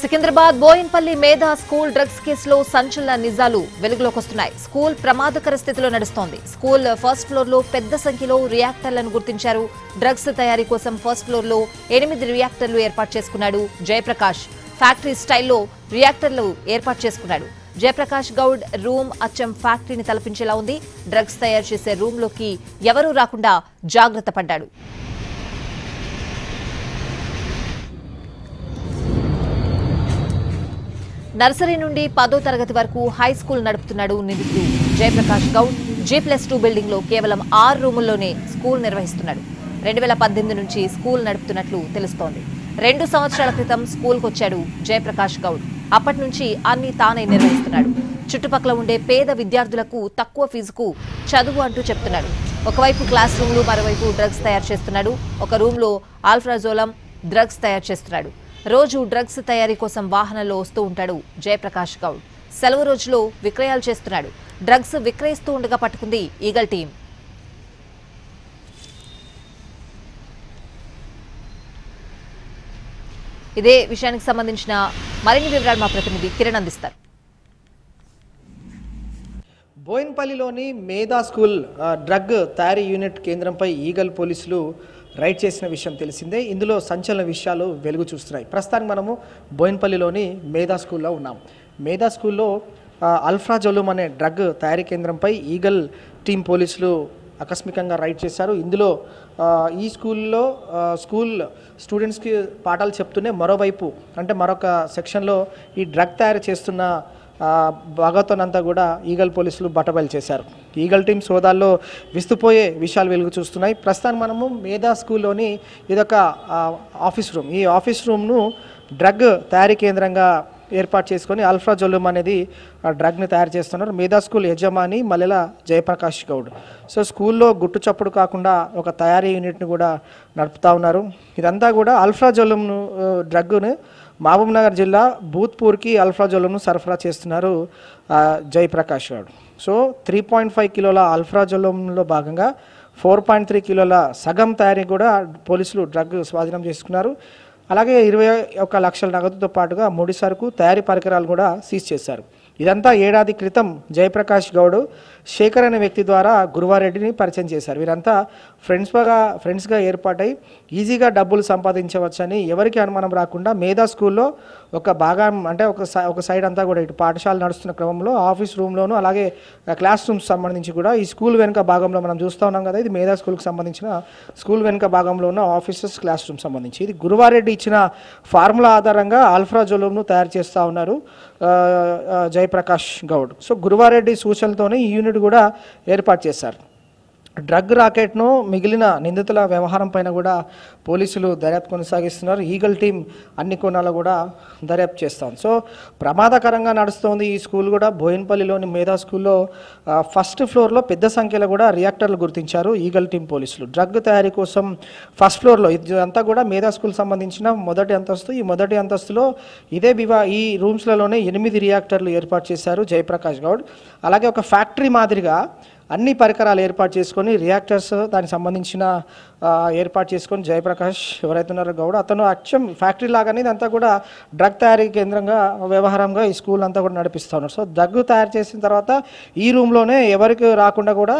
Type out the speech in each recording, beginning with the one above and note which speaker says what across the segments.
Speaker 1: సికింద్రాబాద్ బోయిన్పల్లి మేధా school drugs కేసులో సంచలన నిజాలు వెలుగులోకి వస్తున్నాయి. స్కూల్ ప్రమాదకర స్థితిలో నడుస్తోంది. స్కూల్ ఫస్ట్ ఫ్లోర్ లో పెద్ద సంఖ్యలో రియాక్టర్లను గుర్తించారు. డ్రగ్స్ తయారీ కోసం ఫస్ట్ ఫ్లోర్ లో 8 రియాక్టర్లు ఏర్పాటు చేసుకున్నాడు జయప్రకాష్. ఫ్యాక్టరీ స్టైల్లో రియాక్టర్లు ఏర్పాటు చేసుకున్నాడు. జయప్రకాష్ గౌడ్ రూమ్ అచ్చం ఫ్యాక్టరీని తలపించేలా ఉంది. డ్రగ్స్ తయారు చేసే రూమ్ లోకి ఎవరూ రాకుండా జాగ్రత్త పడ్డాడు. నర్సరీ నుండి 10వ తరగతి వరకు హై స్కూల్ నడుపుతున్నాడు నిందితుడు జయప్రకాష్ గౌడ్. G+2 బిల్డింగ్ లో కేవలం 6 రూముల్లోనే స్కూల్ నిర్వహిస్తున్నాడు. 2018 నుంచి స్కూల్ నడుపుతున్నట్లు తెలుస్తోంది. 2 సంవత్సరాల క్రితం స్కూల్కు వచ్చాడు జయప్రకాష్ గౌడ్. అప్పటి నుంచి అన్ని తానే నిర్వహిస్తున్నాడు. చుట్టుపక్కల ఉండే పేద విద్యార్థులకు తక్కువ ఫీజుకు చదువు అంటూ చెప్తున్నాడు. ఒకవైపు క్లాస్ రూమ్లు, మరోవైపు డ్రగ్స్ తయారు చేస్తున్నాడు. ఒక రూమ్ లో ఆల్ఫ్రాజోలం డ్రగ్స్ తయారు చేస్తున్నాడు. రోజు డ్రగ్స్ తయారీ కోసం వాహనంలో వస్తూ ఉంటాడు జయప్రకాష్ గౌడ్. సెలవు రోజులో విక్రయాలు చేస్తున్నాడు. డ్రగ్స్ విక్రయిస్తూ ఉండగా పట్టుకుంది ఈగల్ టీం. ఇదే విషయానికి సంబంధించిన మరిన్ని వివరాలు మా ప్రతినిధి కిరణ్ అందిస్తారు.
Speaker 2: బోయిన్పల్లిలోని మేధా స్కూల్ డ్రగ్ తయారీ యూనిట్ కేంద్రంపై ఈగల్ పోలీసులు రైడ్ చేసిన విషయం తెలిసిందే. ఇందులో సంచలన విషయాలు వెలుగు చూస్తున్నాయి. ప్రస్తుతానికి మనము బోయిన్పల్లిలోని మేధా స్కూల్లో ఉన్నాం. మేధా స్కూల్లో అల్ఫ్రాజోలం అనే డ్రగ్ తయారీ కేంద్రంపై ఈగల్ టీం పోలీసులు ఆకస్మికంగా రైడ్ చేశారు. ఇందులో ఈ స్కూల్లో స్కూల్ స్టూడెంట్స్కి పాఠాలు చెప్తూనే మరోవైపు అంటే మరొక సెక్షన్లో ఈ డ్రగ్ తయారు చేస్తున్న భాగవతనంతా కూడా ఈగల్ పోలీసులు బట్టబయలు చేశారు. ఈగల్ టీం సోదాల్లో విస్తుపోయే విషయాలు వెలుగు చూస్తున్నాయి. ప్రస్తుతానికి మనము మేధా స్కూల్లోని ఇదొక ఆఫీస్ రూమ్. ఈ ఆఫీస్ రూమ్ను డ్రగ్ తయారీ కేంద్రంగా ఏర్పాటు చేసుకొని అల్ఫ్రాజోలం అనేది డ్రగ్ని తయారు చేస్తున్నారు. మేధా స్కూల్ యజమాని మల్లెల జయప్రకాష్ గౌడ్. సో స్కూల్లో గుట్టు చప్పుడు కాకుండా ఒక తయారీ యూనిట్ని కూడా నడుపుతూ ఉన్నారు. ఇదంతా కూడా అల్ఫ్రాజోలం డ్రగ్ను మహబూబ్నగర్ జిల్లా భూత్పూర్కి అల్ఫ్రాజోలంను సరఫరా చేస్తున్నారు జయప్రకాష్ గౌడ్. సో 3.5 కిలోల అల్ఫ్రాజోలంలో భాగంగా 4.3 కిలోల సగం తయారీ కూడా పోలీసులు డ్రగ్ స్వాధీనం చేసుకున్నారు. అలాగే 21 లక్షల నగదుతో పాటుగా ముడి సరుకు, తయారీ పరికరాలు కూడా సీజ్ చేశారు. ఇదంతా ఏడాది క్రితం జయప్రకాష్ గౌడ్ శేఖర్ అనే వ్యక్తి ద్వారా గురువారెడ్డిని పరిచయం చేశారు. వీరంతా ఫ్రెండ్స్గా ఏర్పాటై ఈజీగా డబ్బులు సంపాదించవచ్చని ఎవరికి అనుమానం రాకుండా మేధా స్కూల్లో ఒక భాగం అంటే ఒక సైడ్ అంతా కూడా ఇటు పాఠశాల నడుస్తున్న క్రమంలో ఆఫీస్ రూమ్లోను అలాగే క్లాస్ రూమ్స్ సంబంధించి కూడా ఈ స్కూల్ వెనుక భాగంలో మనం చూస్తూ ఉన్నాం కదా, ఇది మేధా స్కూల్కి సంబంధించిన స్కూల్ వెనుక భాగంలో ఉన్న ఆఫీసెస్ క్లాస్ రూమ్ సంబంధించి. ఇది గురువారెడ్డి ఇచ్చిన ఫార్ములా ఆధారంగా అల్ఫ్రాజోలంను తయారు చేస్తూ ఉన్నారు జయప్రకాష్ గౌడ్. సో గురువారెడ్డి సూచనలతోనే ఈ యూనిట్ కూడా ఏర్పాటు చేశారు. డ్రగ్ రాకెట్ను మిగిలిన నిందితుల వ్యవహారం పైన కూడా పోలీసులు దర్యాప్తు కొనసాగిస్తున్నారు. ఈగల్ టీం అన్ని కోణాలు కూడా దర్యాప్తు చేస్తాం. సో ప్రమాదకరంగా నడుస్తోంది ఈ స్కూల్ కూడా. బోయిన్పల్లిలోని మేధా స్కూల్లో ఫస్ట్ ఫ్లోర్లో పెద్ద సంఖ్యలో కూడా రియాక్టర్లు గుర్తించారు ఈగల్ టీం పోలీసులు. డ్రగ్ తయారీ కోసం ఫస్ట్ ఫ్లోర్లో ఇదంతా కూడా మేధా స్కూల్ సంబంధించిన మొదటి అంతస్తు. ఈ మొదటి అంతస్తులో ఈ రూమ్స్లలోనే 8 రియాక్టర్లు ఏర్పాటు చేశారు జయప్రకాష్ గౌడ్. అలాగే ఒక ఫ్యాక్టరీ మాదిరిగా అన్ని పరికరాలు ఏర్పాటు చేసుకొని రియాక్టర్స్ దానికి సంబంధించిన ఏర్పాటు చేసుకొని జయప్రకాష్ ఎవరైతే ఉన్నారో గౌడ్ అతను అచ్చం ఫ్యాక్టరీ లాగానే ఇదంతా కూడా డ్రగ్ తయారీ కేంద్రంగా వ్యవహారంగా ఈ స్కూల్ అంతా కూడా నడిపిస్తూ ఉన్నారు. సో డ్రగ్ తయారు చేసిన తర్వాత ఈ రూమ్లోనే ఎవరికి రాకుండా కూడా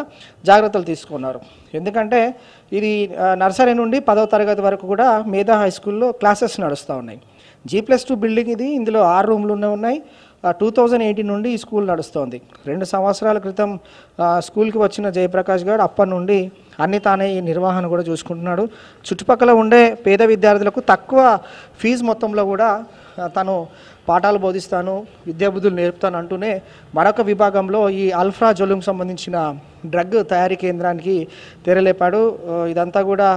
Speaker 2: జాగ్రత్తలు తీసుకున్నారు. ఎందుకంటే ఇది నర్సరీ నుండి 10వ తరగతి వరకు కూడా మేధా హై స్కూల్లో క్లాసెస్ నడుస్తూ ఉన్నాయి. G+2 బిల్డింగ్ ఇది. ఇందులో 6 రూమ్లు ఉన్నాయి. 2018 నుండి ఈ స్కూల్ నడుస్తోంది. 2 సంవత్సరాల క్రితం స్కూల్కి వచ్చిన జయప్రకాష్ గౌడ్ అప్పటి నుండి అన్ని తానే ఈ నిర్వహణ కూడా చూసుకుంటున్నాడు. చుట్టుపక్కల ఉండే పేద విద్యార్థులకు తక్కువ ఫీజు మొత్తంలో కూడా తను పాఠాలు బోధిస్తాను, విద్యాబుద్ధులు నేర్పుతాను అంటూనే మరొక విభాగంలో ఈ అల్ఫ్రాజోలంకి సంబంధించిన డ్రగ్ తయారీ కేంద్రానికి తెరలేపాడు. ఇదంతా కూడా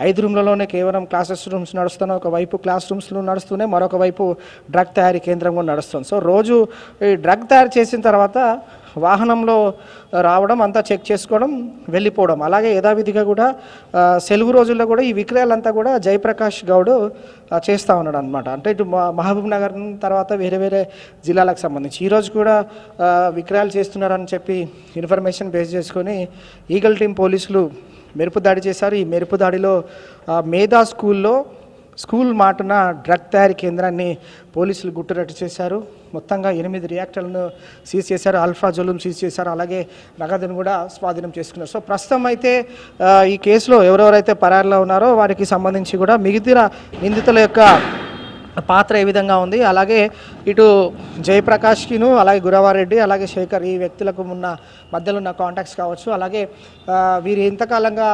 Speaker 2: 5 రూమ్లలోనే కేవలం క్లాసెస్ రూమ్స్ నడుస్తున్నాయి. ఒకవైపు క్లాస్ రూమ్స్లో నడుస్తూనే మరొక వైపు డ్రగ్ తయారీ కేంద్రం కూడా నడుస్తుంది. సో రోజు ఈ డ్రగ్ తయారు చేసిన తర్వాత వాహనంలో రావడం, అంతా చెక్ చేసుకోవడం, వెళ్ళిపోవడం. అలాగే యథావిధిగా కూడా సెలవు రోజుల్లో కూడా ఈ విక్రయాలంతా కూడా జయప్రకాష్ గౌడ్ చేస్తూ ఉన్నాడు అనమాట. అంటే ఇటు మహబూబ్ నగర్ తర్వాత వేరే జిల్లాలకు సంబంధించి ఈరోజు కూడా విక్రయాలు చేస్తున్నారని చెప్పి ఇన్ఫర్మేషన్ బేస్ చేసుకొని ఈగల్ టీం పోలీసులు మెరుపు దాడి చేశారు. ఈ మెరుపు దాడిలో మేధా స్కూల్లో స్కూల్ మాటున డ్రగ్ తయారీ కేంద్రాన్ని పోలీసులు గుట్టురట్టు చేశారు. మొత్తంగా 8 రియాక్టర్లను సీజ్ చేశారు, అల్ఫాజోలును సీజ్ చేశారు, అలాగే నగదును కూడా స్వాధీనం చేసుకున్నారు. సో ప్రస్తుతం అయితే ఈ కేసులో ఎవరెవరైతే పరారీలో ఉన్నారో వారికి సంబంధించి కూడా మిగతా నిందితుల యొక్క పాత్ర ఏ విధంగా ఉంది, అలాగే ఇటు జయప్రకాష్కిను అలాగే గురవారెడ్డి అలాగే శేఖర్ ఈ వ్యక్తులకు ఉన్న మధ్యలో ఉన్న కాంటాక్ట్స్ కావచ్చు, అలాగే వీరు ఎంతకాలంగా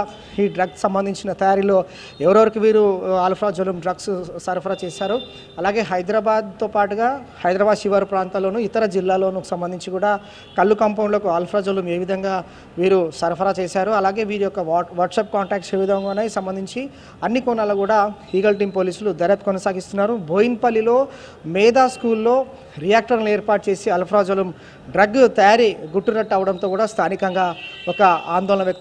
Speaker 2: ఈ డ్రగ్స్ సంబంధించిన తయారీలో ఎవరెవరికి వీరు ఆల్ఫాజోలం డ్రగ్స్ సరఫరా చేశారు, అలాగే హైదరాబాద్తో పాటుగా హైదరాబాద్ శివారు ప్రాంతాల్లోనూ ఇతర జిల్లాల్లోనూ సంబంధించి కూడా కళ్ళు కాంపౌండ్లకు ఆల్ఫాజోలం ఏ విధంగా వీరు సరఫరా చేశారు, అలాగే వీరి యొక్క వాట్సాప్ కాంటాక్ట్స్ ఏ విధంగా ఉన్నాయి సంబంధించి అన్ని కోణాలు కూడా ఈగల్ టీం పోలీసులు దర్యాప్తు కొనసాగిస్తున్నారు. బోయిన్పల్లిలో మేధా స్కూల్లో రియాక్టర్లను ఏర్పాటు చేసి అల్ఫాజోలం డ్రగ్ తయారీ గుట్టురట్టు అవడంతో కూడా స్థానికంగా ఒక ఆందోళన వ్యక్తం